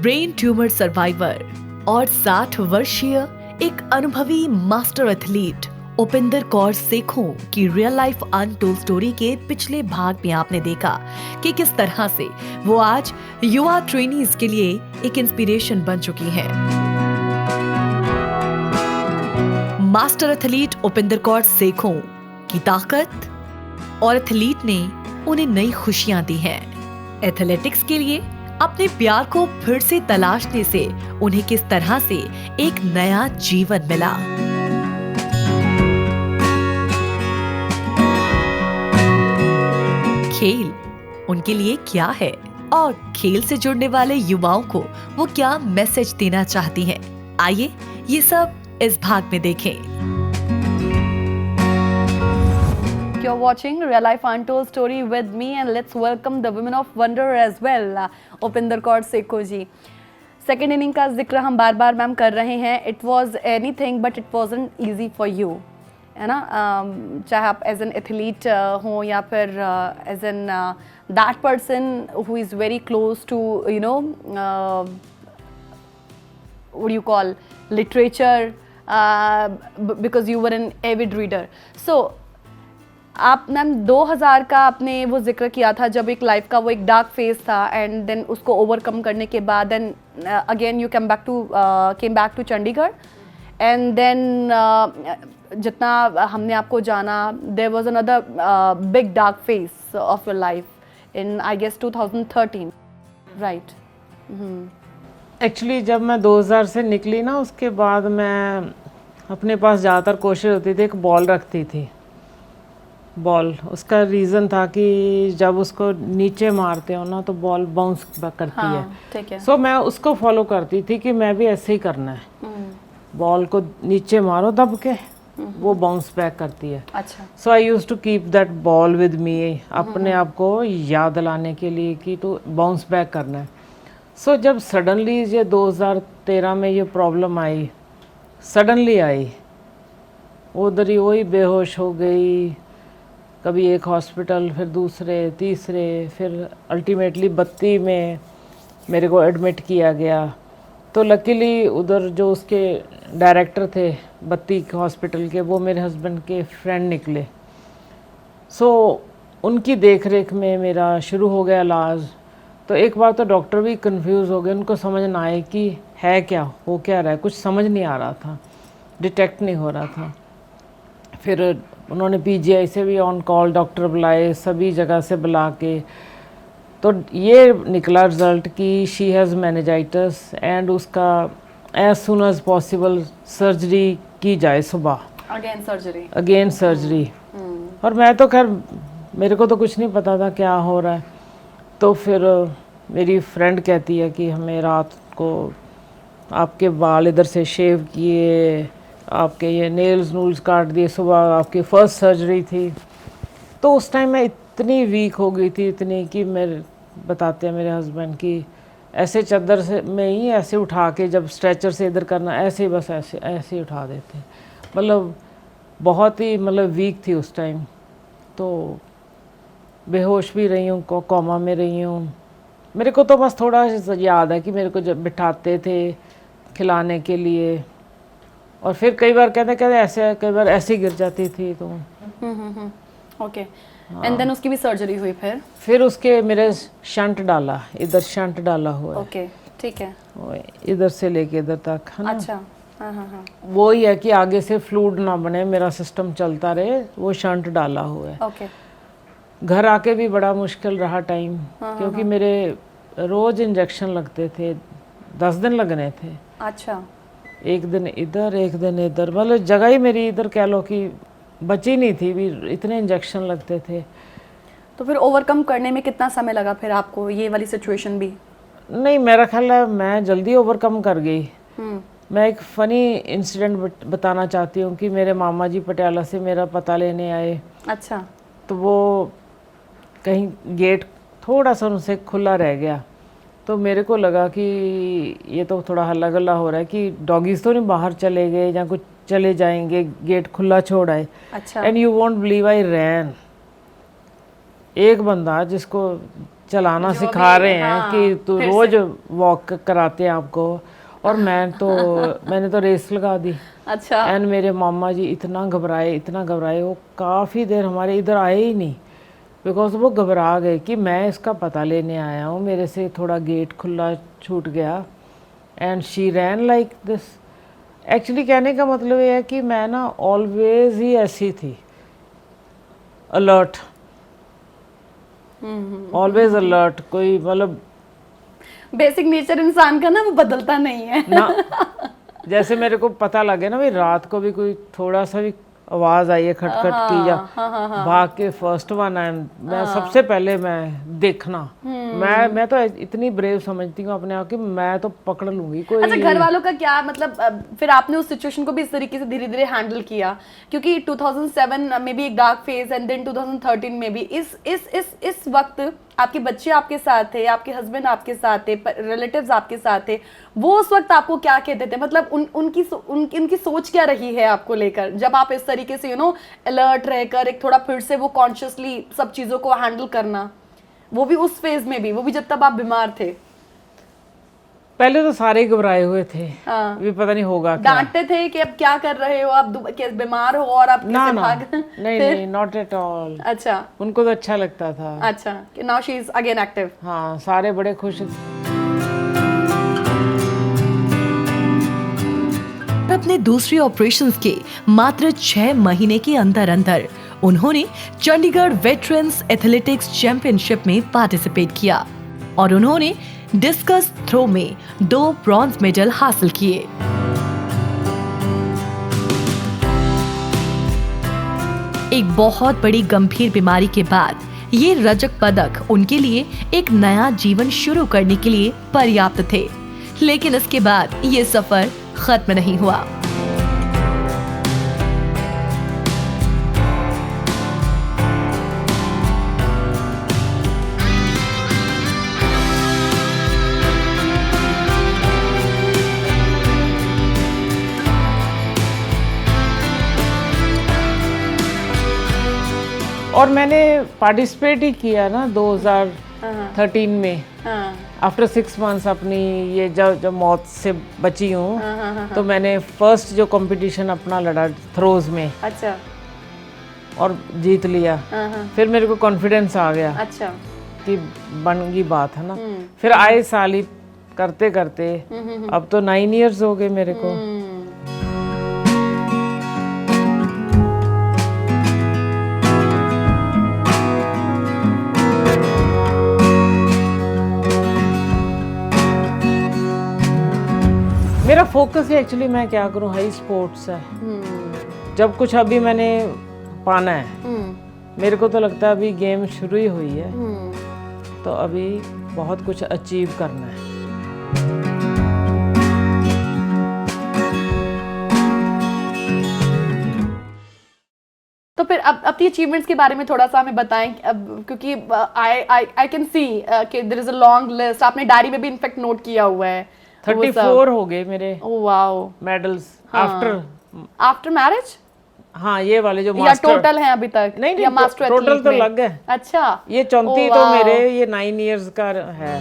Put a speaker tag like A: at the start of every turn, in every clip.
A: Brain tumour survivor और 60 वर्षीय एक अनुभवी मास्टर एथलीट उपिंदर कौर सेखों की रियल लाइफ अनटोल्ड स्टोरी के पिछले भाग में आपने देखा कि किस तरह से वो आज युवा ट्रेनीज के लिए एक इंस्पिरेशन बन चुकी हैं। मास्टर एथलीट उपिंदर कौर सेखों की ताकत और एथलीट ने उन्हें नई खुशियां दी हैं। एथलेटिक्स के लिए अपने प्यार को फिर से तलाशने से उन्हें किस तरह से एक नया जीवन मिला। खेल उनके लिए क्या है और खेल से जुड़ने वाले युवाओं को वो क्या मैसेज देना चाहती हैं, आइए ये सब इस भाग में देखें।
B: You're watching Real Life Untold Story with me, and let's welcome the women of wonder as well, Upinder Kaur Sekhon ji. Second inning का जिक्र हम बार बार मैम कर रहे हैं। It was anything but it wasn't easy for you, है ना। चाहे आप एज एन एथलीट हों या फिर as an that person who is very close to you know what you call literature, because you were an avid reader. So आप ma'am 2000 का आपने वो जिक्र किया था जब एक लाइफ का वो एक डार्क फेज था, एंड देन उसको ओवरकम करने के बाद then again you came back to Chandigarh, and then जितना हमने आपको जाना there was another big dark phase of your life in I guess 2013, right?
C: Actually जब मैं 2000 से निकली ना, उसके बाद मैं अपने पास ज़्यादातर कोशिश होती थी, एक बॉल रखती थी। बॉल उसका रीज़न था कि जब उसको नीचे मारते हो ना तो बॉल बाउंस करती है।
B: ठीक है।
C: सो मैं उसको फॉलो करती थी कि मैं भी ऐसे ही करना है। बॉल को नीचे मारो दब के, वो बाउंस बैक करती है।
B: अच्छा।
C: So I used to keep that ball with me, अपने आप को याद दिलाने के लिए कि तो बाउंस बैक करना है। सो जब सडनली ये 2013 में ये प्रॉब्लम आई, सडनली आई, उधर ही वही बेहोश हो गई, कभी एक हॉस्पिटल, फिर दूसरे, तीसरे, फिर अल्टीमेटली 32 में मेरे को एडमिट किया गया। तो लकीली उधर जो उसके डायरेक्टर थे 32 हॉस्पिटल के, वो मेरे हस्बैंड के फ्रेंड निकले। सो उनकी देखरेख में मेरा शुरू हो गया इलाज। तो एक बार तो डॉक्टर भी कंफ्यूज हो गए, उनको समझ ना आए कि है क्या, हो क्या रहा है, कुछ समझ नहीं आ रहा था, डिटेक्ट नहीं हो रहा था। फिर उन्होंने पीजीआई से भी ऑन कॉल डॉक्टर बुलाए, सभी जगह से बुला के, तो ये निकला रिज़ल्ट कि शी हैज़ मेनिंजाइटिस एंड उसका as soon as possible surgery की जाए सुबह। Again surgery. और मैं तो खैर, मेरे को तो कुछ नहीं पता था क्या हो रहा है। तो फिर मेरी फ्रेंड कहती है कि हमें रात को आपके बाल इधर से शेव किए, आपके ये नेल्स नूल्स काट दिए, सुबह आपकी फर्स्ट सर्जरी थी। तो उस टाइम मैं इतनी वीक हो गई थी, इतनी कि मेरे बताते हैं मेरे हस्बैंड कि ऐसे चादर से में ही ऐसे उठा के, जब स्ट्रेचर से इधर करना, ऐसे ही बस ऐसे ऐसे ही उठा देते। मतलब बहुत ही मतलब वीक थी उस टाइम। तो बेहोश भी रही हूँ, कोमा में रही हूँ। मेरे को तो बस थोड़ा याद है कि मेरे को जब बिठाते थे खिलाने के लिए, और फिर कई बार कहते ऐसे, कई बार ऐसे ही गिर जाती थी। तो
B: ओके, एंड देन उसकी भी सर्जरी हुई
C: फिर उसके मेरे शंट डाला, इधर शंट डाला हुआ है।
B: ओके, ठीक है।
C: इधर से लेके इधर तक, है ना।
B: अच्छा। हाँ।
C: वो ही है कि आगे से फ्लूइड ना बने, मेरा सिस्टम चलता रहे, वो शंट डाला हुआ है।
B: ओके।
C: घर आके भी बड़ा मुश्किल रहा टाइम, क्योंकि मेरे रोज इंजेक्शन लगते थे, 10 दिन लगने थे।
B: अच्छा।
C: एक दिन इधर, एक दिन इधर, मतलब जगह ही मेरी इधर कह लो कि बची नहीं थी भी, इतने इंजेक्शन लगते थे।
B: तो फिर ओवरकम करने में कितना समय लगा फिर आपको ये वाली सिचुएशन भी?
C: नहीं, मेरा ख्याल है मैं जल्दी ओवरकम कर गई। मैं एक फ़नी इंसिडेंट बताना चाहती हूँ कि मेरे मामा जी पटियाला से मेरा पता लेने आए।
B: अच्छा।
C: तो वो कहीं गेट थोड़ा सा उनसे खुला रह गया, तो मेरे को लगा कि ये तो थोड़ा हल्ला गल्ला हो रहा है कि डॉगीज तो नहीं बाहर चले गए या कुछ चले जाएंगे, गेट खुला छोड़ आए।
B: अच्छा।
C: एंड यू वोंट बिलीव, आई रैन। एक बंदा जिसको चलाना
B: जो
C: सिखा
B: अभी-
C: रहे हैं
B: हाँ,
C: कि तू
B: फिर
C: रोज वॉक कराते हैं आपको। और मैंने तो रेस लगा दी।
B: अच्छा
C: एंड मेरे मामा जी इतना घबराए, वो काफ़ी देर हमारे इधर आए ही नहीं, बिकॉज वो घबरा गए कि मैं इसका पता लेने आया हूँ, मेरे से थोड़ा गेट खुला छूट गया। And she rain like this. Actually कहने का मतलब ये है कि मैं ना ऑलवेज ही ऐसी थी, अलर्ट, ऑलवेज अलर्ट। कोई मतलब
B: बेसिक नेचर इंसान का ना वो बदलता नहीं है।
C: ना, जैसे मेरे को पता लगे ना भाई रात को भी कोई थोड़ा सा भी आवाज आई है खटखट की या भाग के फर्स्ट वन है, मैं सबसे पहले मैं देखना। मैं तो इतनी ब्रेव समझती हूँ अपने आप कि मैं तो पकड़ लूंगी कोई।
B: अच्छा घर वालों का क्या मतलब फिर आपने उस सिचुएशन को भी इस तरीके से धीरे धीरे हैंडल किया, क्योंकि 2007 में भी एक डार्क फेज एंड देन 2013 में भी इस वक्त आपके बच्चे आपके साथ थे, आपके हस्बैंड आपके साथ थे, रिलेटिव्स आपके साथ थे, वो उस वक्त आपको क्या कहते थे? मतलब उनकी सोच क्या रही है आपको लेकर, जब आप इस तरीके से अलर्ट रहकर एक थोड़ा फिर से वो कॉन्शियसली सब चीजों को हैंडल करना, वो भी उस फेज में भी, वो भी जब तब आप बीमार थे?
C: पहले तो सारे ही घबराए हुए थे।
B: हाँ।
C: भी पता नहीं होगा क्या।
B: डांटते थे कि अब क्या कर रहे हो आप, बीमार हो और आप
C: ना
B: कैसे
C: ना,
B: भाग
C: नहीं, नॉट एट ऑल।
B: अच्छा
C: उनको तो अच्छा लगता था।
B: अच्छा कि now she is again active.
C: हाँ, सारे बड़े खुश थे।
A: अपने दूसरे ऑपरेशंस के मात्र 6 महीने के अंदर अंदर उन्होंने चंडीगढ़ वेटरन्स एथलेटिक्स चैंपियनशिप में पार्टिसिपेट किया और उन्होंने डिस्कस थ्रो में 2 ब्रॉन्ज मेडल हासिल किए। एक बहुत बड़ी गंभीर बीमारी के बाद ये रजत पदक उनके लिए एक नया जीवन शुरू करने के लिए पर्याप्त थे, लेकिन इसके बाद ये सफर खत्म नहीं हुआ।
C: और मैंने पार्टिसिपेट ही किया ना 2013 में।
B: हाँ
C: आफ्टर 6 मंथ्स अपनी ये जब मौत से बची हूँ, तो मैंने फर्स्ट जो कंपटीशन अपना लड़ा थ्रोज में
B: अच्छा
C: और जीत लिया। फिर मेरे को कॉन्फिडेंस आ गया
B: अच्छा
C: कि बन गई बात है ना। फिर आए साल ही करते करते अब तो 9 इयर्स हो गए मेरे को। मेरा फोकस है एक्चुअली, मैं क्या करूं, हाई स्पोर्ट्स है। जब कुछ अभी मैंने पाना है, मेरे को तो लगता है अभी गेम शुरू ही हुई है, तो अभी बहुत कुछ अचीव करना है।
B: तो फिर अब की अचीवमेंट्स के बारे में थोड़ा सा हमें बताएं, अब क्योंकि आई कैन सी कि there is a long list, आपने डायरी में भी इनफैक्ट नोट किया हुआ है।
C: 34 हो गए मेरे
B: वाओ
C: मेडल्स
B: आफ्टर मैरिज।
C: हाँ, ये वाले जो
B: या
C: मास्टर
B: टोटल हैं अभी तक?
C: नहीं
B: या मास्टर
C: टोटल तो लग गए।
B: अच्छा,
C: ये 34 तो मेरे, ये 9 इयर्स का है।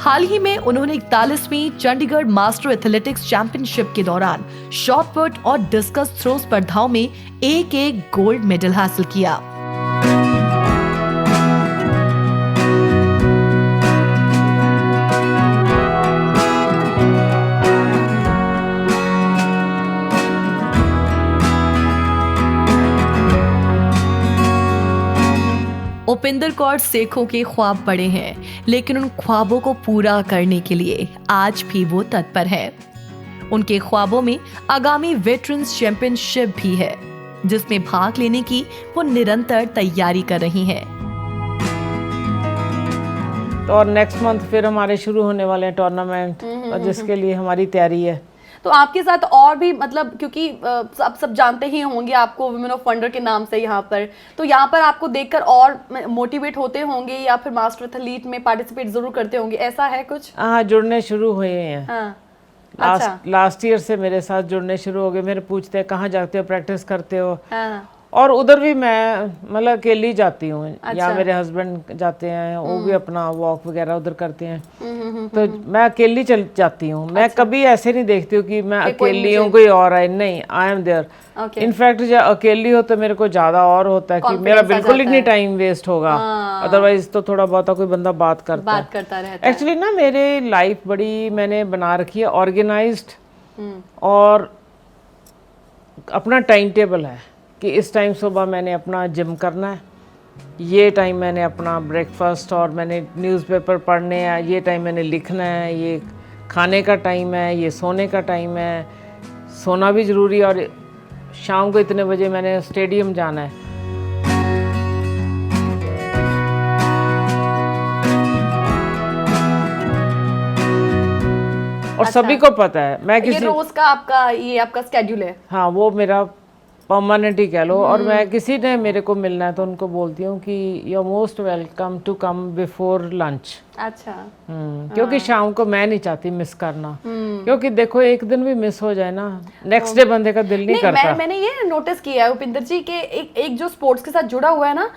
A: हाल ही में उन्होंने 41वीं चंडीगढ़ मास्टर एथलेटिक्स चैंपियनशिप के दौरान शॉटपुट और डिस्कस थ्रो स्पर्धाओं में एक गोल्ड मेडल हासिल किया। उपिंदर कौर सेखों के ख्वाब बड़े हैं, लेकिन उन ख्वाबों को पूरा करने के लिए आज भी वो तत्पर है। उनके ख्वाबों में आगामी वेटरन्स चैंपियनशिप भी है, जिसमें भाग लेने की वो निरंतर तैयारी कर रही हैं।
C: तो और नेक्स्ट मंथ फिर हमारे शुरू होने वाले हैं टूर्नामेंट, और जिसके लिए हमारी तैयारी है।
B: तो आपके साथ और भी, मतलब क्योंकि आप सब जानते ही होंगे आपको वुमेन ऑफ वंडर के नाम से यहाँ पर, तो यहाँ पर आपको देखकर और मोटिवेट होते होंगे या फिर मास्टर एथलीट में पार्टिसिपेट जरूर करते होंगे, ऐसा है कुछ?
C: हाँ, जुड़ने शुरू हुए हैं।
B: हाँ
C: लास्ट ईयर से मेरे साथ जुड़ने शुरू हो गए। मेरे पूछते हैं कहाँ जाते हो, प्रैक्टिस करते हो।
B: हाँ।
C: और उधर भी मैं मतलब अकेली जाती हूँ, या मेरे हस्बैंड जाते हैं, वो भी अपना वॉक वगैरह उधर करते हैं, तो मैं अकेली चल जाती हूँ। मैं कभी ऐसे नहीं देखती हूँ कि मैं अकेली हूँ, कोई और है, नहीं, आई एम देयर। इनफैक्ट जब अकेली हो तो मेरे को ज्यादा और होता है कि मेरा बिल्कुल ही नहीं टाइम वेस्ट होगा, अदरवाइज तो थोड़ा बहुत कोई बंदा बात करता
B: रहता है।
C: एक्चुअली ना मेरे लाइफ बड़ी मैंने बना रखी है ऑर्गेनाइज्ड, और अपना टाइम टेबल है कि इस टाइम सुबह मैंने अपना जिम करना है, ये टाइम मैंने अपना ब्रेकफास्ट और मैंने न्यूज़पेपर पढ़ने हैं, ये टाइम मैंने लिखना है, ये खाने का टाइम है, ये सोने का टाइम है, सोना भी ज़रूरी है, और शाम को इतने बजे मैंने स्टेडियम जाना है। और सभी को पता है मैं किसी,
B: ये रोज का आपका स्केड्यूल है?
C: हाँ, वो मेरा परमानेंट ही कह लो। और मैं किसी ने मेरे को मिलना है तो उनको बोलती हूँ कि you are most welcome to come before lunch.
B: अच्छा।
C: क्योंकि शाम को मैं नहीं चाहती मिस करना, क्योंकि देखो एक दिन भी मिस हो जाए ना, नेक्स्ट डे बंदे का दिल नहीं करता।
B: मैंने ये नोटिस किया है उपिंदर जी के एक जो स्पोर्ट्स के साथ जुड़ा हुआ है ना,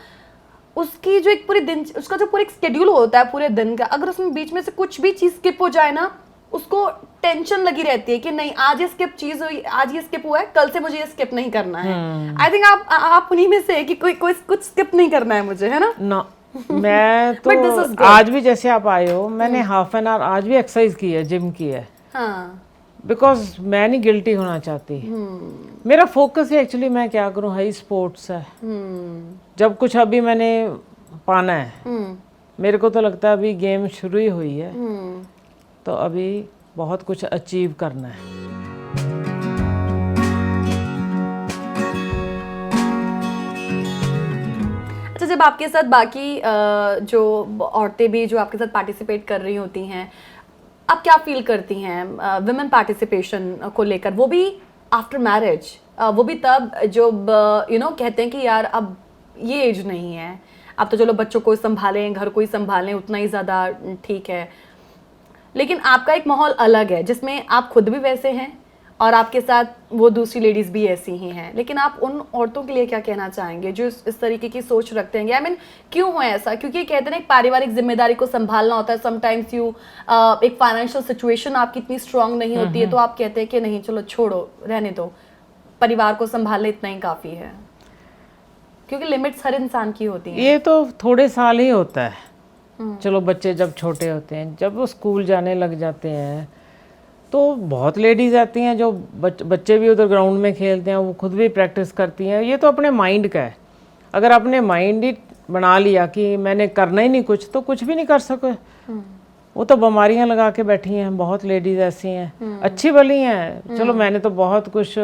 B: उसकी जो एक पूरी दिन, उसका जो पूरा एक स्केड्यूल होता है पूरे दिन का, अगर उसमें बीच में से कुछ भी चीज स्किप हो जाए ना, उसको टेंशन लगी रहती है कि नहीं आज ये स्किप चीज हुई, आज ये स्किप हुआ है, कल से मुझे ये स्किप नहीं करना है। आई थिंक आप उन्हीं में से कि कोई कुछ स्किप नहीं करना है मुझे, है ना?
C: मैं तो आज भी जैसे आप आए हो, मैंने हाफ एन आवर आज भी एक्सरसाइज की है, जिम की है, बिकॉज मैं नहीं गिल्टी होना चाहती। मेरा फोकस है एक्चुअली, मैं क्या करूँ, हाई स्पोर्ट्स है। जब कुछ अभी मैंने पाना है, मेरे को तो लगता है अभी गेम शुरू ही हुई है, तो अभी बहुत कुछ अचीव करना है।
B: अच्छा, जब आपके साथ बाकी जो औरतें भी जो आपके साथ पार्टिसिपेट कर रही होती हैं, आप क्या फील करती हैं वुमेन पार्टिसिपेशन को लेकर, वो भी आफ्टर मैरिज, वो भी तब जब कहते हैं कि यार अब ये एज नहीं है, अब तो चलो बच्चों को संभालें, घर को ही संभालें, उतना ही ज़्यादा ठीक है, लेकिन आपका एक माहौल अलग है जिसमें आप खुद भी वैसे हैं और आपके साथ वो दूसरी लेडीज़ भी ऐसी ही हैं, लेकिन आप उन औरतों के लिए क्या कहना चाहेंगे जो इस तरीके की सोच रखते हैं? आई मीन क्यों हो ऐसा? क्योंकि कहते हैं एक पारिवारिक जिम्मेदारी को संभालना होता है, समटाइम्स एक फाइनेंशियल सिचुएशन आपकी इतनी स्ट्रांग नहीं होती है, तो आप कहते हैं कि नहीं चलो छोड़ो, रहने दो, परिवार को संभालना इतना ही काफ़ी है, क्योंकि लिमिट्स हर इंसान की होती हैं।
C: ये तो थोड़े साल ही होता है, चलो बच्चे जब छोटे होते हैं, जब वो स्कूल जाने लग जाते हैं तो बहुत लेडीज़ आती हैं जो बच्चे भी उधर ग्राउंड में खेलते हैं, वो खुद भी प्रैक्टिस करती हैं। ये तो अपने माइंड का है, अगर आपने माइंड ही बना लिया कि मैंने करना ही नहीं कुछ, तो कुछ भी नहीं कर सके। वो तो बीमारियां लगा के बैठी हैं, बहुत लेडीज़ ऐसी हैं, अच्छी भली हैं, चलो मैंने तो बहुत कुछ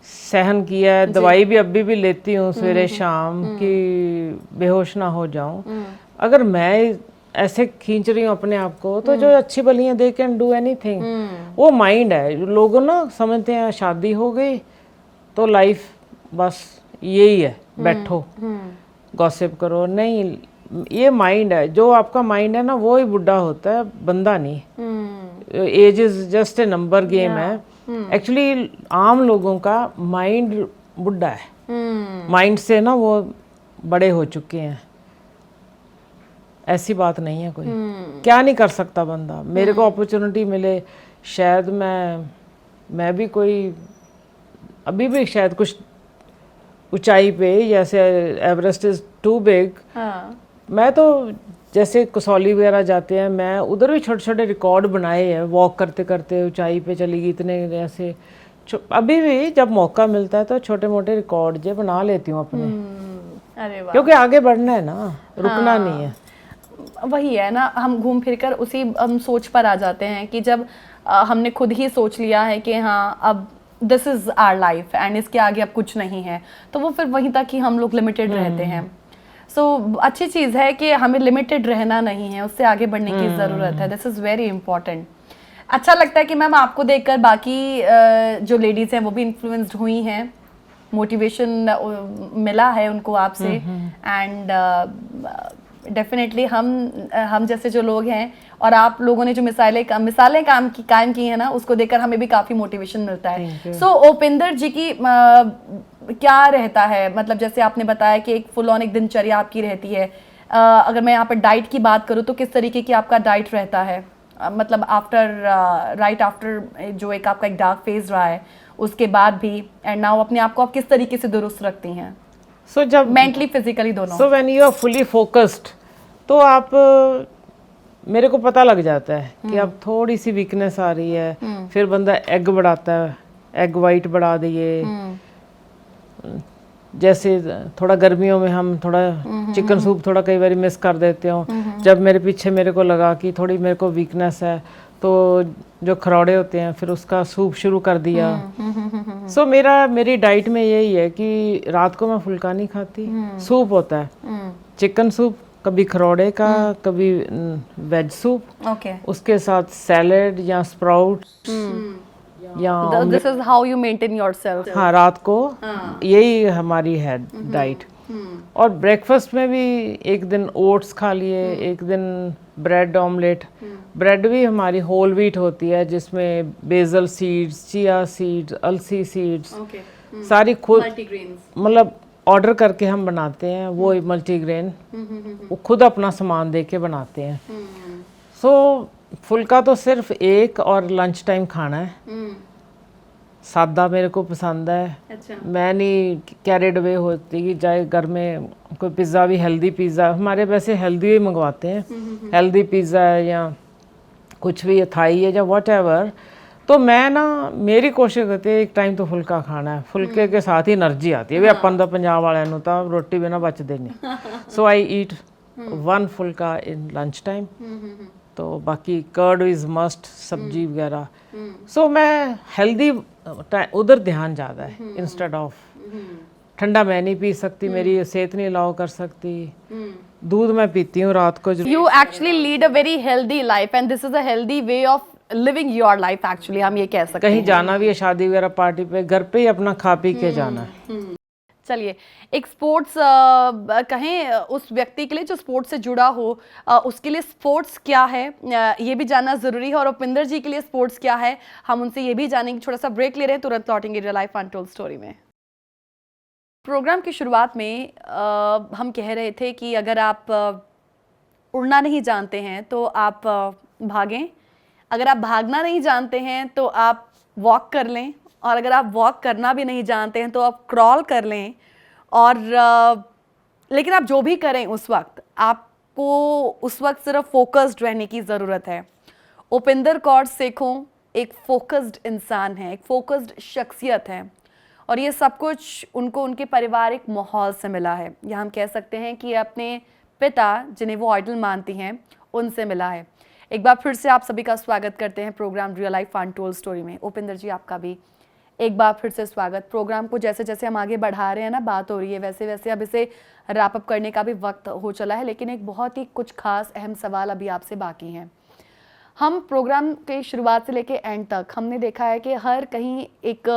C: सहन किया है, दवाई भी अभी भी लेती हूँ सवेरे शाम कि बेहोश ना हो जाऊँ। अगर मैं ऐसे खींच रही हूँ अपने आप को, तो जो अच्छी भली हैं दे कैन डू एनीथिंग। वो माइंड है, लोग ना समझते हैं शादी हो गई तो लाइफ बस यही है, बैठो गॉसिप करो, नहीं, ये माइंड है, जो आपका माइंड है ना वो ही बुढ़ा होता है, बंदा नहीं। Age is just a number game है। एक्चुअली आम लोगों का माइंड बुढ़ा है, माइंड से ना वो बड़े हो चुके हैं, ऐसी बात नहीं है। कोई क्या नहीं कर सकता बंदा। मेरे को अपॉर्चुनिटी मिले, शायद मैं भी कोई अभी भी शायद कुछ ऊंचाई पे, जैसे एवरेस्ट इज टू बिग, मैं तो जैसे कसौली वगैरह जाते हैं, मैं उधर भी छोटे छोटे रिकॉर्ड बनाए हैं, वॉक करते करते ऊंचाई पे चली गई इतने, ऐसे अभी भी जब मौका मिलता है तो छोटे मोटे रिकॉर्ड जो बना लेती हूँ अपने।
B: अरे वाह,
C: क्योंकि आगे बढ़ना है ना, रुकना नहीं है।
B: वही है ना, हम घूम फिर कर उसी हम सोच पर आ जाते हैं कि जब हमने खुद ही सोच लिया है कि हाँ अब this is our life and इसके आगे अब कुछ नहीं है, तो वो फिर वहीं तक ही हम लोग लिमिटेड रहते हैं। सो अच्छी चीज़ है कि हमें लिमिटेड रहना नहीं है, उससे आगे बढ़ने की ज़रूरत है। This is very important. अच्छा लगता है कि मैम आपको देखकर बाकी जो लेडीज़ हैं वो भी इन्फ्लुएंस्ड हुई हैं, मोटिवेशन मिला है उनको आपसे, एंड डेफिनेटली हम जैसे जो लोग हैं और आप लोगों ने जो मिसालें कायम की हैं ना, उसको देखकर हमें भी काफ़ी मोटिवेशन मिलता है। सो उपिंदर जी की क्या रहता है, मतलब जैसे आपने बताया कि एक फुल ऑन एक दिनचर्या आपकी रहती है, अगर मैं यहाँ पर डाइट की बात करूँ तो किस तरीके की आपका डाइट रहता है, मतलब राइट आफ्टर जो एक आपका एक डार्क फेज रहा है उसके बाद भी, एंड नाउ अपने आप को आप किस तरीके से दुरुस्त रखती हैं,
C: सो जब
B: मेंटली फिजिकली दोनों?
C: So when you are fully focused, तो आप मेरे को पता लग जाता है कि अब थोड़ी सी वीकनेस आ रही है, फिर बंदा एग बढ़ाता है, एग वाइट बढ़ा दिए, जैसे थोड़ा गर्मियों में हम थोड़ा चिकन सूप थोड़ा कई बार मिस कर देते हो, जब मेरे पीछे मेरे को लगा कि थोड़ी मेरे को वीकनेस है तो जो खरौड़े होते हैं फिर उसका सूप शुरू कर दिया। सो मेरी डाइट में यही है कि रात को मैं फुल्का नहीं खाती, सूप होता है, चिकन सूप, कभी खरौड़े का, कभी वेज सूप,
B: ओके,
C: उसके साथ सैलेड या स्प्राउट या
B: this is how you maintain yourself.
C: हाँ, रात को यही हमारी है डाइट। और ब्रेकफास्ट में भी एक दिन ओट्स खा लिए, एक दिन ब्रेड ऑमलेट। ब्रेड भी हमारी होल व्हीट होती है जिसमें बेसल सीड्स, चिया सीड्स, अलसी सीड्स, सारी खुद मतलब ऑर्डर करके हम बनाते हैं, वो मल्टीग्रेन वो खुद अपना सामान दे के बनाते हैं। सो फुल्का तो सिर्फ एक और लंच टाइम खाना है, सादा मेरे को पसंद है।
B: अच्छा।
C: मैं नहीं कैरिड अवे होती कि चाहे घर में कोई पिज़्ज़ा भी, हेल्दी पिज़्ज़ा हमारे वैसे हेल्दी ही मंगवाते हैं, हेल्दी पिज़्ज़ा है या कुछ भी थाई है या वट एवर, तो मैं ना मेरी कोशिश होती है एक टाइम तो फुल्का खाना है, फुल्के के साथ ही एनर्जी आती है। वे अपन तो पंजाब वाले ਨੂੰ ਤਾਂ ਰੋਟੀ ਬਿਨਾ ਬਚਦੇ ਨਹੀਂ। सो आई ईट वन फुल्का इन लंच टाइम, तो बाकी कर्ड इज़ मस्ट, सब्जी वगैरह। सो मैं हेल्दी उधर ध्यान ज़्यादा है इंस्टेड ऑफ ठंडा मैं नहीं पी सकती, मेरी सेहत नहीं अलाउ कर सकती। दूध मैं पीती हूँ रात को।
B: You actually lead a very healthy life and this is a healthy way of living your life, actually हम ये कह सकते हैं।
C: कहीं जाना भी है शादी वगैरह पार्टी पे, घर पे ही अपना खा पी के जाना है।
B: चलिए, एक स्पोर्ट्स कहें उस व्यक्ति के लिए जो स्पोर्ट्स से जुड़ा हो, उसके लिए स्पोर्ट्स क्या है ये भी जानना ज़रूरी है, और उपिंदर जी के लिए स्पोर्ट्स क्या है हम उनसे ये भी जानेंगे। छोटा सा ब्रेक ले रहे हैं, तुरंत लौटेंगे रियल लाइफ अनटोल्ड स्टोरी में। प्रोग्राम की शुरुआत में हम कह रहे थे कि अगर आप उड़ना नहीं जानते हैं तो आप भागें, अगर आप भागना नहीं जानते हैं तो आप वॉक कर लें, और अगर आप वॉक करना भी नहीं जानते हैं तो आप क्रॉल कर लें, और लेकिन आप जो भी करें उस वक्त आपको उस वक्त सिर्फ फोकस्ड रहने की ज़रूरत है। उपिंदर कौर सेखों एक फोकस्ड इंसान है, एक फोकस्ड शख्सियत है, और ये सब कुछ उनको उनके पारिवारिक माहौल से मिला है, या हम कह सकते हैं कि अपने पिता जिन्हें वो आइडल मानती हैं उनसे मिला है। एक बार फिर से आप सभी का स्वागत करते हैं program real life untold story में। उपिंदर जी, आपका भी एक बार फिर से स्वागत। प्रोग्राम को जैसे जैसे हम आगे बढ़ा रहे हैं ना, बात हो रही है, वैसे वैसे अब इसे रैप अप करने का भी वक्त हो चला है, लेकिन एक बहुत ही कुछ खास अहम सवाल अभी आपसे बाकी हैं। हम प्रोग्राम के शुरुआत से लेके एंड तक हमने देखा है कि हर कहीं एक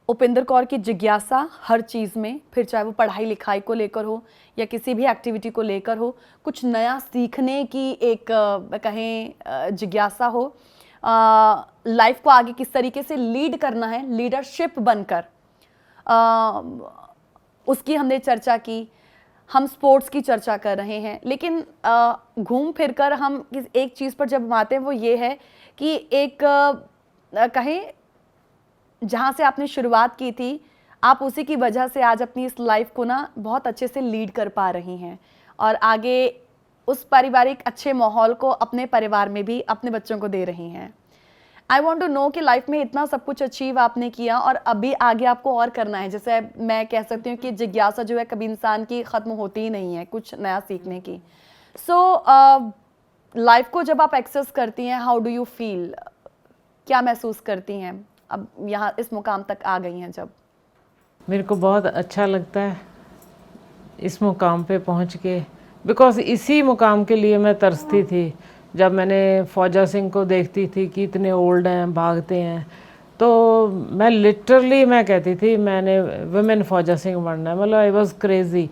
B: उपिंदर कौर की जिज्ञासा हर चीज़ में, फिर चाहे वो पढ़ाई लिखाई को लेकर हो या किसी भी एक्टिविटी को लेकर हो, कुछ नया सीखने की एक कहें जिज्ञासा हो, लाइफ को आगे किस तरीके से लीड करना है, लीडरशिप बनकर, उसकी हमने चर्चा की। हम स्पोर्ट्स की चर्चा कर रहे हैं, लेकिन घूम फिर कर हम एक चीज़ पर जब हम आते हैं वो ये है कि एक कहें जहाँ से आपने शुरुआत की थी, आप उसी की वजह से आज अपनी इस लाइफ को ना बहुत अच्छे से लीड कर पा रही हैं, और आगे उस पारिवारिक अच्छे माहौल को अपने परिवार में भी अपने बच्चों को दे रही हैं। आई वॉन्ट टू नो कि लाइफ में इतना सब कुछ अचीव आपने किया और अभी आगे आपको और करना है। जैसे मैं कह सकती हूँ कि जिज्ञासा जो है कभी इंसान की ख़त्म होती ही नहीं है कुछ नया सीखने की। सो लाइफ को जब आप एक्सेस करती हैं, हाउ डू यू फील, क्या महसूस करती हैं अब यहाँ इस मुकाम तक आ गई हैं जब?
C: मेरे को बहुत अच्छा लगता है इस मुकाम पे पहुँच के, बिकॉज इसी मुकाम के लिए मैं तरसती थी। जब मैंने फौजा सिंह को देखती थी कि इतने ओल्ड हैं, भागते हैं, तो मैं लिटरली मैं कहती थी मैंने वुमेन फौजा सिंह बनना है, मतलब आई वॉज क्रेजी।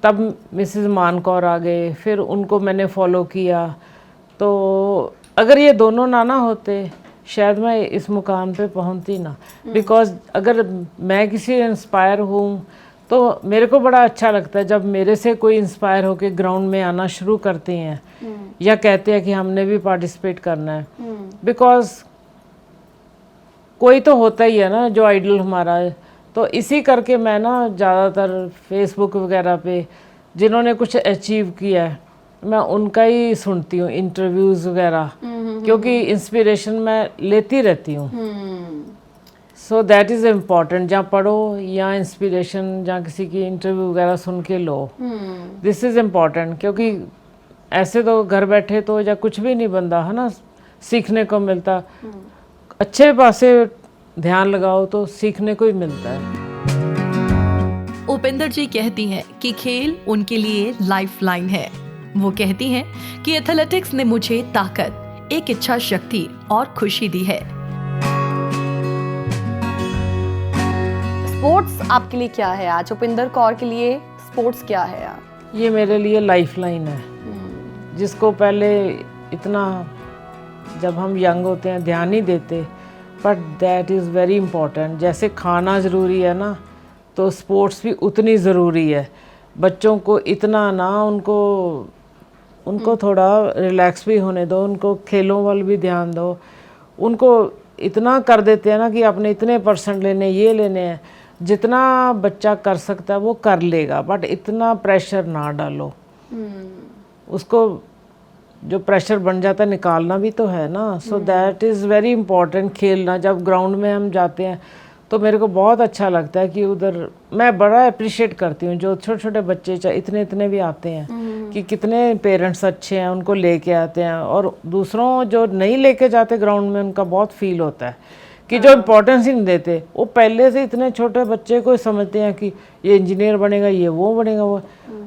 C: तब मिसेस मानकौर आ गए, फिर उनको मैंने फॉलो किया। तो अगर ये दोनों ना होते शायद मैं इस मुकाम पे पहुंचती ना। बिकॉज अगर मैं किसी इंस्पायर हूँ तो मेरे को बड़ा अच्छा लगता है जब मेरे से कोई इंस्पायर होकर ग्राउंड में आना शुरू करते हैं या कहते हैं कि हमने भी पार्टिसिपेट करना है। बिकॉज कोई तो होता ही है ना जो आइडल हमारा है। तो इसी करके मैं ना ज़्यादातर फेसबुक वगैरह पे जिन्होंने कुछ अचीव किया है मैं उनका ही सुनती हूँ, इंटरव्यूज़ वगैरह, क्योंकि इंस्पिरेशन मैं लेती रहती हूँ। सो दैट इज़ इम्पॉर्टेंट, जहाँ पढ़ो या इंस्पिरेशन जहाँ किसी की इंटरव्यू वगैरह सुन के लो, दिस इज़ इम्पॉर्टेंट। क्योंकि ऐसे तो घर बैठे तो या कुछ भी नहीं बनता है ना, सीखने को मिलता। अच्छे पासे ध्यान लगाओ तो सीखने को ही मिलता है।
A: उपिंदर जी कहती हैं कि खेल उनके लिए लाइफलाइन है। वो कहती हैं कि एथलेटिक्स ने मुझे ताकत, एक इच्छा शक्ति और खुशी दी है।
B: स्पोर्ट्स आपके लिए क्या है आज? उपिंदर कौर के लिए स्पोर्ट्स क्या है आज?
C: ये मेरे लिए लाइफलाइन है, जिसको पहले इतना जब हम यंग होते हैं ध्यान नहीं देते, but that is very important. जैसे खाना ज़रूरी है ना, तो स्पोर्ट्स भी उतनी ज़रूरी है। बच्चों को इतना ना उनको थोड़ा रिलैक्स भी होने दो, उनको खेलों वाल भी ध्यान दो। उनको इतना कर देते हैं ना कि आपने इतने % लेने, ये लेने हैं। जितना बच्चा कर सकता है वो कर लेगा, बट इतना प्रेशर ना डालो। उसको जो प्रेशर बन जाता है निकालना भी तो है ना। So that is very important. खेलना, जब ग्राउंड में हम जाते हैं तो मेरे को बहुत अच्छा लगता है कि उधर मैं बड़ा अप्रिशिएट करती हूँ जो छोटे छोटे बच्चे चाहे इतने इतने भी आते हैं कि कितने पेरेंट्स अच्छे हैं, उनको लेके आते हैं। और दूसरों जो नहीं लेके जाते ग्राउंड में उनका बहुत फील होता है कि जो इम्पोर्टेंस ही नहीं देते। वो पहले से इतने छोटे बच्चे को समझते हैं कि ये इंजीनियर बनेगा, ये वो बनेगा, वो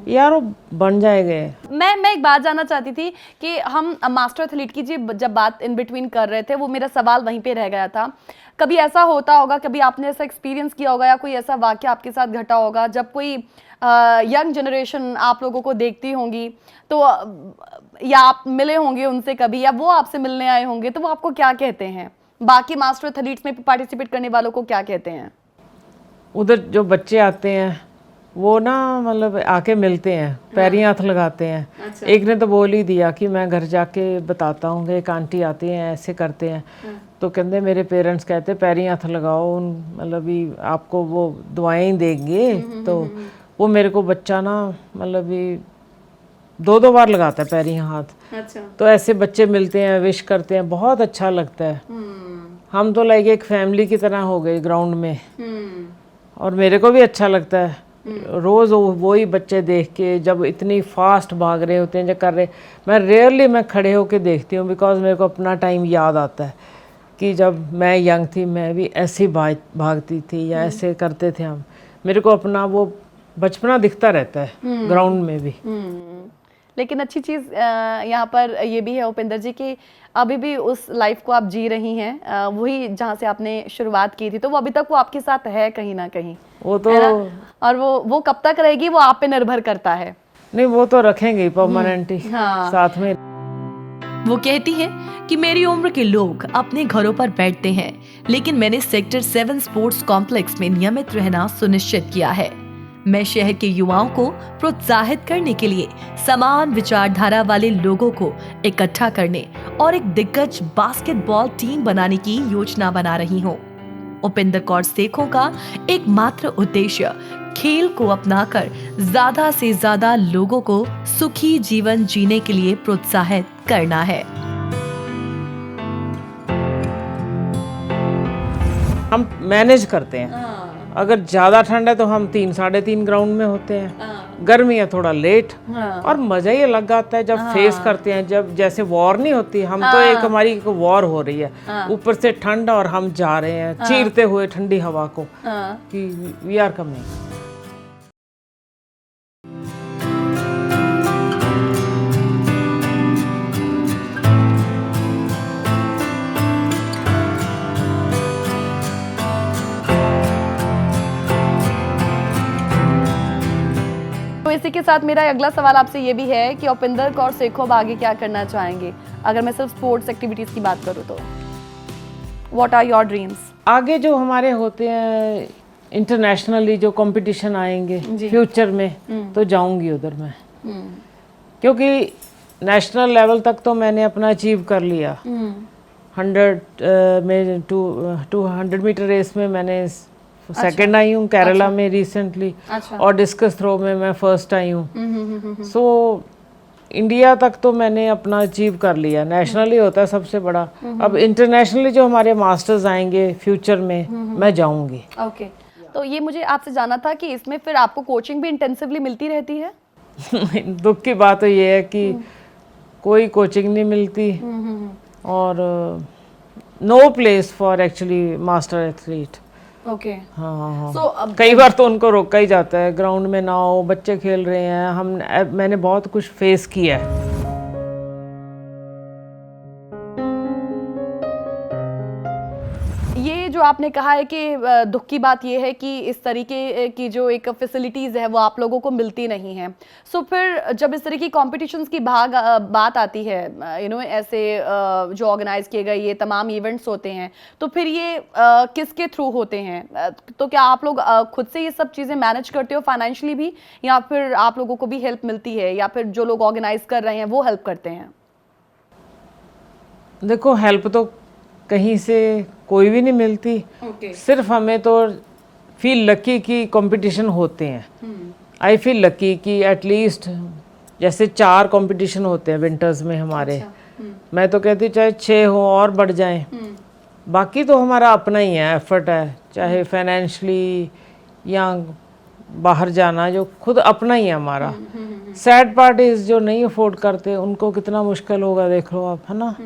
C: यार वो बन जाएंगे।
B: मैं एक बात जानना चाहती थी कि हम मास्टर एथलीट की जब बात इन बिटवीन कर रहे थे, वो मेरा सवाल वहीं पे रह गया था। कभी ऐसा होता होगा, कभी आपने ऐसा एक्सपीरियंस किया होगा या कोई ऐसा वाक्य आपके साथ घटा होगा जब कोई यंग जनरेशन आप लोगों को देखती होंगी तो या आप मिले होंगे उनसे कभी, या वो आपसे मिलने आए होंगे, तो वो आपको क्या कहते हैं? बाकी मास्टर एथलीट्स में पार्टिसिपेट करने वालों को क्या कहते हैं?
C: उधर जो बच्चे आते हैं वो ना मतलब आके मिलते हैं, पैरी हाथ लगाते हैं। अच्छा। एक ने तो बोल ही दिया कि मैं घर जाके बताता हूँ कि एक आंटी आती हैं ऐसे करते हैं। तो कहते मेरे पेरेंट्स कहते पैरी हाथ लगाओ, मतलब भी आपको वो दुआएं देंगे। तो वो मेरे को बच्चा ना मतलब भी 2-2 बार लगाता है पैरी हाथ। अच्छा। तो ऐसे बच्चे मिलते हैं, विश करते हैं, बहुत अच्छा लगता है। हम तो लाइक एक फैमिली की तरह हो गए ग्राउंड में। और मेरे को भी अच्छा लगता है रोज़ वही बच्चे देख के, जब इतनी फास्ट भाग रहे होते हैं जो कर रहे। मैं रेयरली मैं खड़े होके देखती हूँ, बिकॉज मेरे को अपना टाइम याद आता है कि जब मैं यंग थी मैं भी ऐसी भागती थी या ऐसे करते थे हम। मेरे को अपना वो बचपना दिखता रहता है ग्राउंड में भी।
B: लेकिन अच्छी चीज़ यहाँ पर ये भी है उपिंदर जी कि अभी भी उस लाइफ को आप जी रही हैं, वही जहाँ से आपने शुरुआत की थी, तो वो अभी तक वो आपके साथ है कहीं ना कहीं।
C: वो तो
B: और वो कब तक रहेगी वो आप पे निर्भर करता है।
C: नहीं, वो तो रखेंगे परमानेंटली साथ में।
A: वो कहती है कि मेरी उम्र के लोग अपने घरों पर बैठते हैं, लेकिन मैंने सेक्टर 7 स्पोर्ट्स कॉम्प्लेक्स में नियमित रहना सुनिश्चित किया है। मैं शहर के युवाओं को प्रोत्साहित करने के लिए समान विचारधारा वाले लोगों को इकट्ठा करने और एक दिग्गज बास्केटबॉल टीम बनाने की योजना बना रही हूँ। उपिंदर कौर सेखों का एकमात्र उद्देश्य खेल को अपनाकर ज्यादा से ज्यादा लोगों को सुखी जीवन जीने के लिए प्रोत्साहित करना है।
C: हम मैनेज करते हैं। अगर ज़्यादा ठंड है तो हम 3-3.5 ग्राउंड में होते हैं। गर्मी है थोड़ा लेट। और मज़ा ही अलग आता है जब फेस करते हैं, जब जैसे वॉर नहीं होती। हम तो एक हमारी वॉर हो रही है, ऊपर से ठंड और हम जा रहे हैं चीरते हुए ठंडी हवा को कि वी आर कमिंग।
B: इसी के साथ मेरा अगला सवाल आपसे ये भी है कि उपिंदर कौर सेखों अब आगे क्या करना चाहेंगे, अगर मैं सिर्फ स्पोर्ट्स एक्टिविटीज़ की बात करूँ तो? What are your dreams?
C: आगे जो हमारे होते हैं इंटरनेशनली जो कंपटीशन आएंगे फ्यूचर में, तो जाऊंगी उधर मैं, क्योंकि नेशनल लेवल तक तो मैंने अपना अचीव कर लिया। 100 में 200 मीटर रेस में मैंने सेकंड आई हूँ केरला में रिसेंटली, और डिस्कस थ्रो में मैं फर्स्ट आई हूँ। सो इंडिया तक तो मैंने अपना अचीव कर लिया, नेशनली होता है सबसे बड़ा। अब इंटरनेशनली जो हमारे मास्टर्स आएंगे फ्यूचर में, मैं जाऊंगी।
B: ओके, तो ये मुझे आपसे जानना था कि इसमें फिर आपको कोचिंग भी इंटेंसिवली मिलती रहती है?
C: दुख की बात तो ये है कि कोई कोचिंग नहीं मिलती, और no place for actually master athlete.
B: Okay,
C: हाँ।
B: So,
C: कई बार तो उनको रोका ही जाता है, ग्राउंड में ना हो, बच्चे खेल रहे हैं। मैंने बहुत कुछ फेस किया है।
B: ये जो आपने कहा है कि दुख की बात ये है कि इस तरीके की जो एक फैसिलिटीज़ है वो आप लोगों को मिलती नहीं है। सो फिर जब इस तरह की कॉम्पिटिशन्स की बात आती है, ऐसे जो ऑर्गेनाइज किए गए ये तमाम इवेंट्स होते हैं, तो फिर ये किसके थ्रू होते हैं? तो क्या आप लोग खुद से ये सब चीज़ें मैनेज करते हो फाइनेंशियली भी, या फिर आप लोगों को भी हेल्प मिलती है, या फिर जो लोग ऑर्गेनाइज कर रहे हैं वो हेल्प करते हैं?
C: देखो, हेल्प तो कहीं से कोई भी नहीं मिलती। सिर्फ हमें तो फील लकी कि कंपटीशन होते हैं। आई फील लकी कि एटलीस्ट जैसे 4 कंपटीशन होते हैं विंटर्स में हमारे। मैं तो कहती चाहे 6 हो और बढ़ जाएं, बाकी तो हमारा अपना ही है, एफर्ट है, चाहे फाइनेंशली या बाहर जाना, जो खुद अपना ही है हमारा। सैड पार्ट इज जो नहीं अफोर्ड करते उनको कितना मुश्किल होगा, देख लो आप, है ना।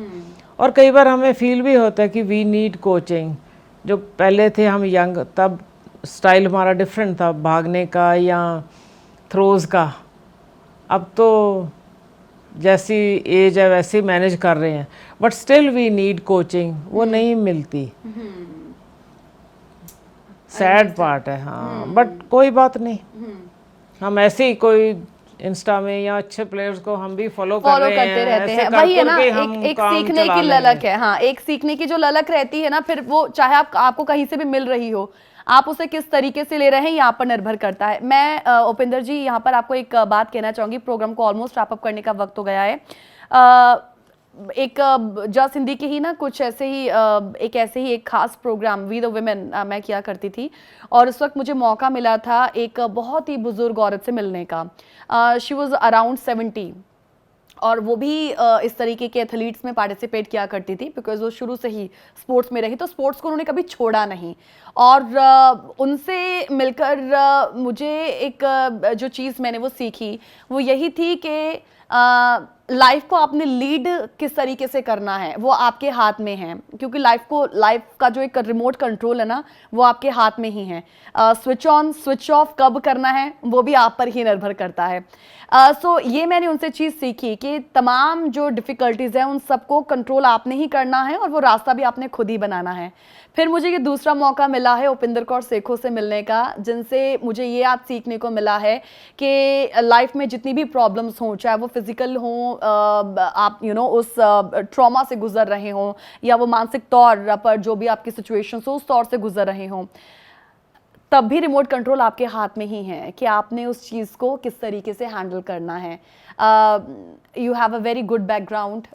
C: और कई बार हमें फील भी होता है कि वी नीड कोचिंग। जो पहले थे हम यंग, तब स्टाइल हमारा डिफरेंट था भागने का या थ्रोज का। अब तो जैसी एज है वैसे मैनेज कर रहे हैं, but still we need coaching, वो नहीं मिलती। सैड पार्ट है, हाँ। बट कोई बात नहीं, हम ऐसे ही कोई इंस्टा में या अच्छे प्लेयर्स को हम भी फॉलो
B: करते रहते हैं। वही है ना, एक सीखने की ललक है। हाँ, एक सीखने की जो ललक रहती है ना, फिर वो चाहे आपको कहीं से भी मिल रही हो, आप उसे किस तरीके से ले रहे हैं यहाँ पर निर्भर करता है। मैं उपिंदर जी यहाँ पर आपको एक बात कहना चाहूँगी, प्रोग्राम को ऑलमोस्ट रैप अप करने का वक्त हो गया है। एक जस्ट हिंदी के ही ना कुछ ऐसे ही एक खास प्रोग्राम वी द वुमेन मैं किया करती थी, और उस वक्त मुझे मौका मिला था एक बहुत ही बुजुर्ग औरत से मिलने का। शी वॉज अराउंड 70, और वो भी इस तरीके के एथलीट्स में पार्टिसिपेट किया करती थी, बिकॉज वो शुरू से ही स्पोर्ट्स में रही, तो स्पोर्ट्स को उन्होंने कभी छोड़ा नहीं। और उनसे मिलकर मुझे एक जो चीज़ मैंने वो सीखी वो यही थी कि लाइफ को आपने लीड किस तरीके से करना है वो आपके हाथ में है, क्योंकि लाइफ का जो एक रिमोट कंट्रोल है ना, वो आपके हाथ में ही है। स्विच ऑन स्विच ऑफ कब करना है वो भी आप पर ही निर्भर करता है। सो ये मैंने उनसे चीज़ सीखी कि तमाम जो डिफ़िकल्टीज़ हैं उन सबको कंट्रोल आपने ही करना है, और वो रास्ता भी आपने खुद ही बनाना है। फिर मुझे ये दूसरा मौका मिला है उपिंदर कौर सेखों से मिलने का, जिनसे मुझे ये आज सीखने को मिला है कि लाइफ में जितनी भी प्रॉब्लम्स हों, चाहे वो फिज़िकल हों, आप उस ट्रॉमा से गुजर रहे हों, या वो मानसिक तौर पर जो भी आपकी सिचुएशन हो उस तौर से गुजर रहे हों, तब भी रिमोट कंट्रोल आपके हाथ में ही है कि आपने उस चीज़ को किस तरीके से हैंडल करना है। You have a very good background,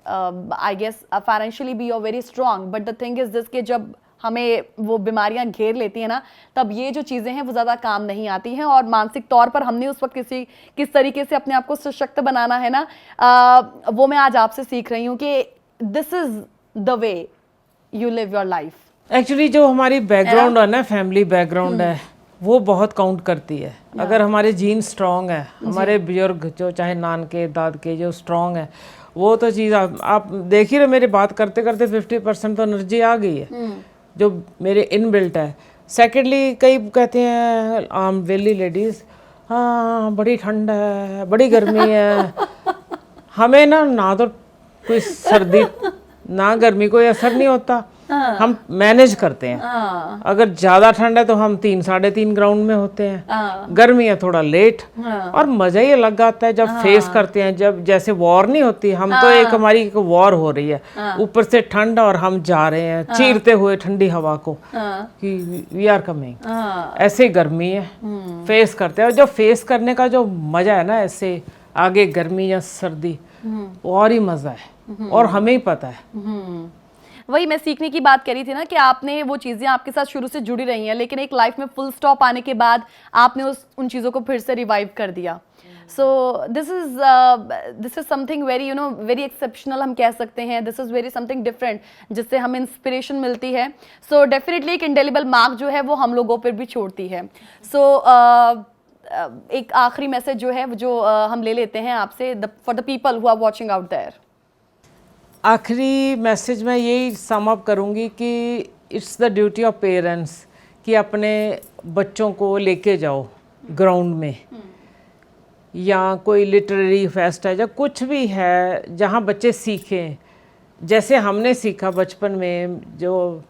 B: I guess financially be you are very strong, but the thing is this कि जब हमें वो बीमारियां घेर लेती हैं ना, तब ये जो चीज़ें हैं वो ज़्यादा काम नहीं आती हैं, और मानसिक तौर पर हमने उस वक्त किस तरीके से अपने आप को सशक्त बनाना है ना, वो मैं आज आपसे सीख रही हूँ कि this is the way you live your life.
C: Actually जो हमारी बैकग्राउंड है ना, फैमिली बैकग्राउंड है, वो बहुत काउंट करती है। अगर हमारे जीन स्ट्रांग है, हमारे बुजुर्ग जो चाहे नान के दाद के जो स्ट्रांग है, वो तो चीज़ आप देख ही रहे, मेरी बात करते करते 50% तो एनर्जी आ गई है जो मेरे इनबिल्ट है। सेकेंडली कई कहते हैं आम वेली लेडीज़, हाँ बड़ी ठंड है, बड़ी गर्मी है। हमें ना तो कोई सर्दी ना गर्मी कोई असर नहीं होता, हम मैनेज करते हैं।
B: हाँ,
C: अगर ज्यादा ठंड है तो हम 3-3.5 ग्राउंड में होते हैं,
B: हाँ,
C: गर्मी है थोड़ा लेट,
B: हाँ,
C: और मजा ही अलग आता है जब फेस करते हैं। जब जैसे वॉर नहीं होती, हम तो एक हमारी एक वॉर हो रही है, ऊपर से ठंड और हम जा रहे हैं चीरते हुए ठंडी हवा को
B: हाँ,
C: कि वी आर कमिंग।
B: हाँ,
C: ऐसे गर्मी है, फेस करते हैं। और जो फेस करने का जो मजा है ना, ऐसे आगे गर्मी या सर्दी, और ही मजा है, और हमें ही पता है।
B: वही मैं सीखने की बात करी थी ना कि आपने वो चीज़ें आपके साथ शुरू से जुड़ी रही हैं, लेकिन एक लाइफ में फुल स्टॉप आने के बाद आपने उन चीज़ों को फिर से रिवाइव कर दिया। So this is something very very exceptional हम कह सकते हैं। This is very something different जिससे हमें इंस्पिरेशन मिलती है। सो डेफिनेटली एक इंडेलिबल मार्क जो है वो हम लोगों पर भी छोड़ती है। सो एक आखिरी मैसेज जो है जो हम ले लेते हैं आपसे, for the people who are watching out there.
C: आखिरी मैसेज मैं यही सम अप करूँगी कि it's the duty of parents कि अपने बच्चों को लेके जाओ ग्राउंड में, या कोई लिटरेरी फेस्ट है, या कुछ भी है जहाँ बच्चे सीखें। जैसे हमने सीखा बचपन में, जो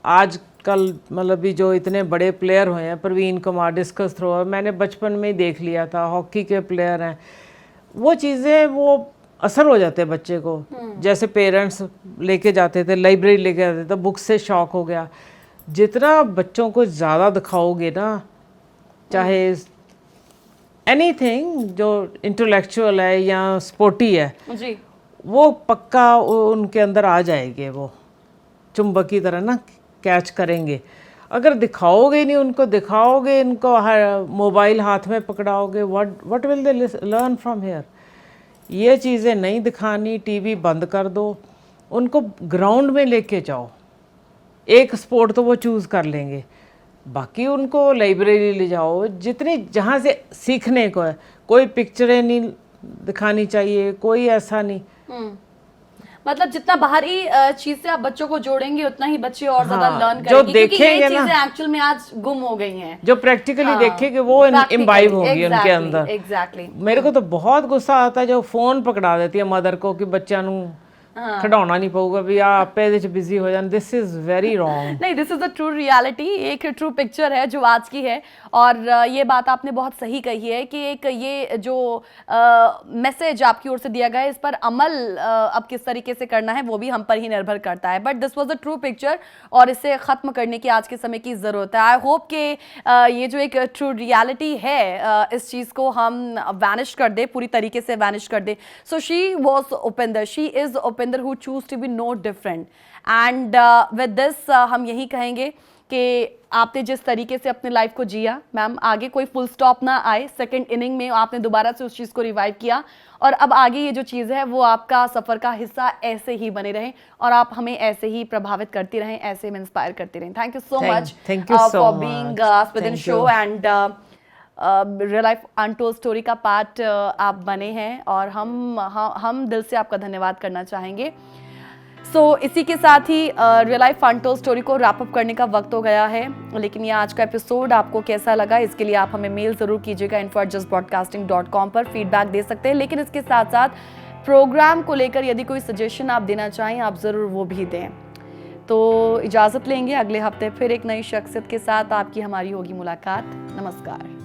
C: आजकल मतलब भी जो इतने बड़े प्लेयर हुए हैं, प्रवीण कुमार डिस्कस थ्रोअर, मैंने बचपन में ही देख लिया था, हॉकी के प्लेयर हैं, वो चीज़ें वो असर हो जाते हैं बच्चे को। जैसे पेरेंट्स लेके जाते थे, लाइब्रेरी लेके जाते थे, बुक से शौक हो गया। जितना बच्चों को ज़्यादा दिखाओगे ना, चाहे एनीथिंग जो इंटेलेक्चुअल है या स्पोर्टी है
B: जी,
C: वो पक्का उनके अंदर आ जाएंगे, वो चुंबक की तरह ना कैच करेंगे। अगर दिखाओगे नहीं उनको, दिखाओगे इनको मोबाइल हाथ में पकड़ाओगे, what will they learn from here. ये चीज़ें नहीं दिखानी, टीवी बंद कर दो, उनको ग्राउंड में लेके जाओ। एक स्पोर्ट तो वो चूज़ कर लेंगे, बाकी उनको लाइब्रेरी ले जाओ, जितनी जहाँ से सीखने को है। कोई पिक्चरें नहीं दिखानी चाहिए, कोई ऐसा नहीं।
B: मतलब जितना बाहरी चीज से आप बच्चों को जोड़ेंगे उतना ही बच्चे और ज्यादा
C: हाँ,
B: लर्न
C: जो
B: करेंगे, क्योंकि ये
C: देखेंगे ना,
B: चीजें एक्चुअल में आज गुम हो गई हैं।
C: जो प्रैक्टिकली देखेंगे वो इम्बाइब होगी उनके अंदर।
B: एग्जैक्टली।
C: मेरे को तो बहुत गुस्सा आता है जो फोन पकड़ा देती है मदर को कि बच्चा नू खिडौना नहीं पਊਗਾ भी आप ਇਹਦੇ ਚ बिजी हो जान। This is very wrong.
B: नहीं, this is a true reality, एक ट्रू पिक्चर है जो आज की है। और ये बात आपने बहुत सही कही है कि एक ये जो मैसेज आपकी ओर से दिया गया है, इस पर अमल अब किस तरीके से करना है वो भी हम पर ही निर्भर करता है। But this was a true picture और इसे ख़त्म करने की आज के समय की ज़रूरत है। आई होप कि ये जो एक ट्रू रियलिटी है इस चीज़ को हम वैनिश कर दे, पूरी तरीके से वैनिश कर दे। So she was Upendra, she is Upendra who choose to be no different and with this हम यही कहेंगे कि आपने जिस तरीके से अपने लाइफ को जिया मैम, आगे कोई फुल स्टॉप ना आए। सेकंड इनिंग में आपने दोबारा से उस चीज़ को रिवाइव किया और अब आगे ये जो चीज़ है वो आपका सफ़र का हिस्सा ऐसे ही बने रहें और आप हमें ऐसे ही प्रभावित करती रहें, ऐसे में इंस्पायर करती रहें। Thank you so much for being with in show and real life untold story का पार्ट आप बने हैं और हम दिल से आपका धन्यवाद करना चाहेंगे। सो इसी के साथ ही रियल लाइफ अनटोल्ड स्टोरी को रैप अप करने का वक्त हो गया है। लेकिन ये आज का एपिसोड आपको कैसा लगा इसके लिए आप हमें मेल ज़रूर कीजिएगा। info@justbroadcasting.com पर फीडबैक दे सकते हैं। लेकिन इसके साथ साथ प्रोग्राम को लेकर यदि कोई सजेशन आप देना चाहें आप ज़रूर वो भी दें। तो इजाज़त लेंगे, अगले हफ्ते फिर एक नई शख्सियत के साथ आपकी हमारी होगी मुलाकात। नमस्कार।